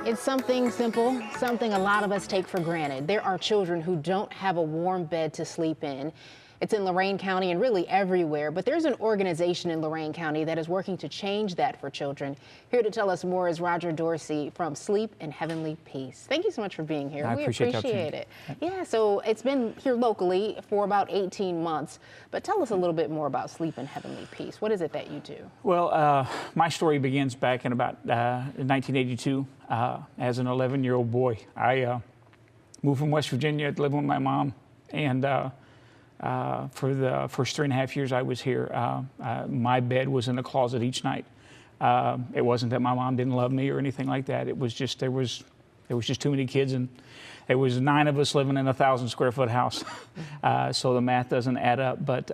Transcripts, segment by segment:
It's something simple, something a lot of us take for granted. There are children who don't have a warm bed to sleep in. It's in Lorain County and really everywhere, but there's an organization in Lorain County that is working to change that for children. Here to tell us more is Roger Dorsey from Sleep in Heavenly Peace. Thank you so much for being here. I We appreciate it. Yeah, so it's been here locally for about 18 months, but tell us a little bit more about Sleep in Heavenly Peace. What is it that you do? Well, my story begins back in about 1982. As an 11-year-old boy, I moved from West Virginia to live with my mom, and for the first 3.5 years I was here, my bed was in the closet each night. It wasn't that my mom didn't love me or anything like that. It was just there was just too many kids, and there was 9 of us living in a 1,000-square-foot house. So the math doesn't add up. But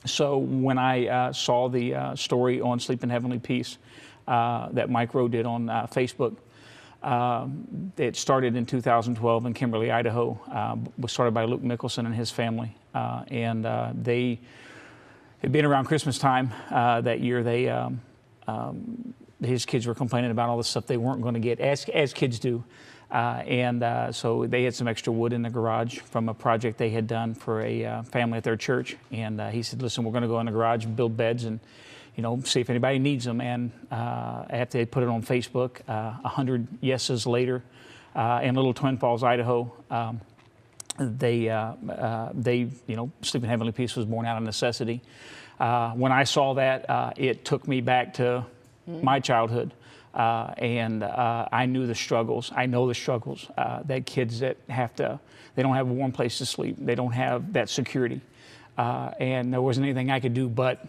so when I saw the story on Sleep in Heavenly Peace that Mike Rowe did on Facebook, it started in 2012 in Kimberly, Idaho. Was started by Luke Mickelson and his family, and they had been around Christmas time that year. His kids were complaining about all the stuff they weren't going to get, as kids do, and so they had some extra wood in the garage from a project they had done for a family at their church. And he said, "Listen, we're going to go in the garage and build beds and, see if anybody needs them." And after they put it on Facebook, 100 yeses later, in Little Twin Falls, Idaho, Sleep in Heavenly Peace was born out of necessity. When I saw that, it took me back to my childhood, and I knew the struggles. I know the struggles that kids that they don't have a warm place to sleep. They don't have that security, and there wasn't anything I could do but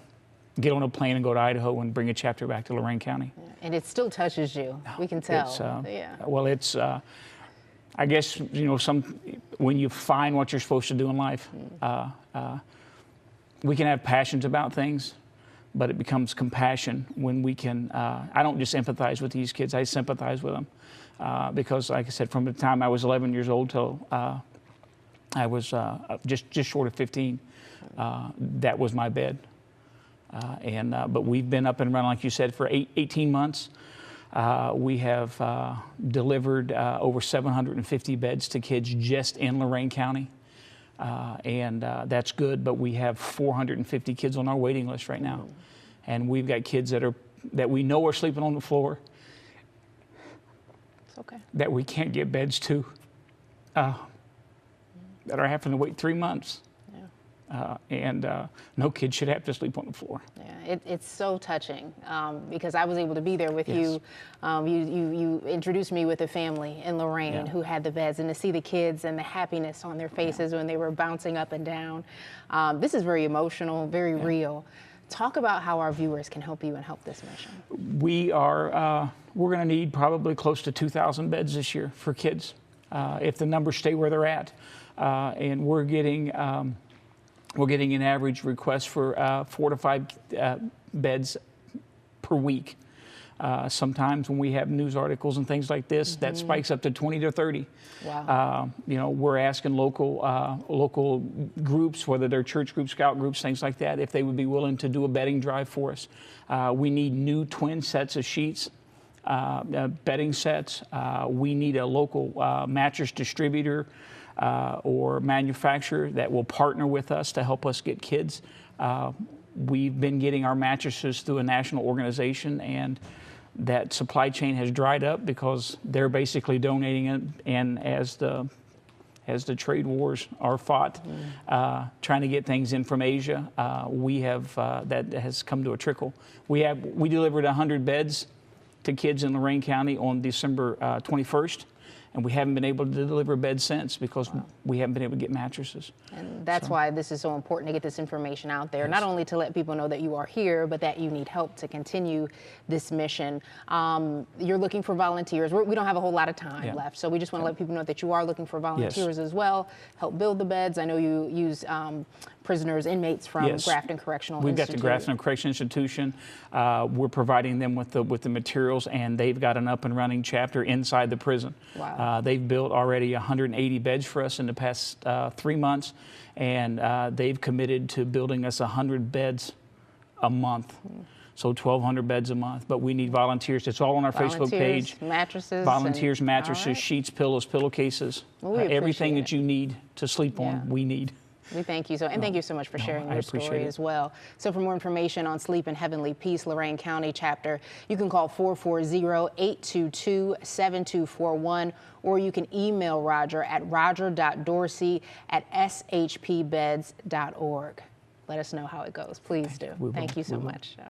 get on a plane and go to Idaho and bring a chapter back to Lorain County. And it still touches you. We can tell. Well, it's, I guess, when you find what you're supposed to do in life, we can have passions about things, but it becomes compassion when we can, I don't just empathize with these kids, I sympathize with them. Because, like I said, from the time I was 11 years old till I was just short of 15, that was my bed. But we've been up and running, like you said, for 18 months. We have delivered over 750 beds to kids just in Lorain County. That's good, but we have 450 kids on our waiting list right now. And we've got kids that we know are sleeping on the floor. It's okay. That we can't get beds to, that are having to wait 3 months. No kid should have to sleep on the floor. Yeah, it's so touching because I was able to be there with you. You introduced me with a family in Lorain who had the beds, and to see the kids and the happiness on their faces when they were bouncing up and down. This is very emotional, very real. Talk about how our viewers can help you and help this mission. We're going to need probably close to 2,000 beds this year for kids if the numbers stay where they're at, and we're getting an average request for 4 to 5 beds per week. Sometimes when we have news articles and things like this, that spikes up to 20 to 30. Wow. We're asking local groups, whether they're church groups, scout groups, things like that, if they would be willing to do a bedding drive for us. We need new twin sets of sheets, bedding sets. We need a local mattress distributor or manufacturer that will partner with us to help us get kids. We've been getting our mattresses through a national organization, and that supply chain has dried up because they're basically donating it. And as the trade wars are fought, trying to get things in from Asia, that has come to a trickle. We delivered 100 beds to kids in Lorain County on December 21st. And we haven't been able to deliver beds since because we haven't been able to get mattresses. And that's why this is so important to get this information out there, not only to let people know that you are here, but that you need help to continue this mission. You're looking for volunteers. We don't have a whole lot of time left, so we just want to let people know that you are looking for volunteers as well. Help build the beds. I know you use prisoners, inmates from Grafton Correctional Institute. We've got the Grafton Correctional Institution. We're providing them with the materials, and they've got an up and running chapter inside the prison. Wow. They've built already 180 beds for us in the past 3 months, and they've committed to building us 100 beds a month. So 1,200 beds a month, but we need volunteers. It's all on our Facebook page. Mattresses. Volunteers, mattresses, sheets, pillows, pillowcases, Well, everything that you need to sleep on, we need. We thank you so, and thank you so much for sharing your story it. as well. So for more information on Sleep in Heavenly Peace, Lorain County chapter, you can call 440-822-7241, or you can email Roger at roger.dorsey@shpbeds.org. Let us know how it goes. Please do. Thank you so much.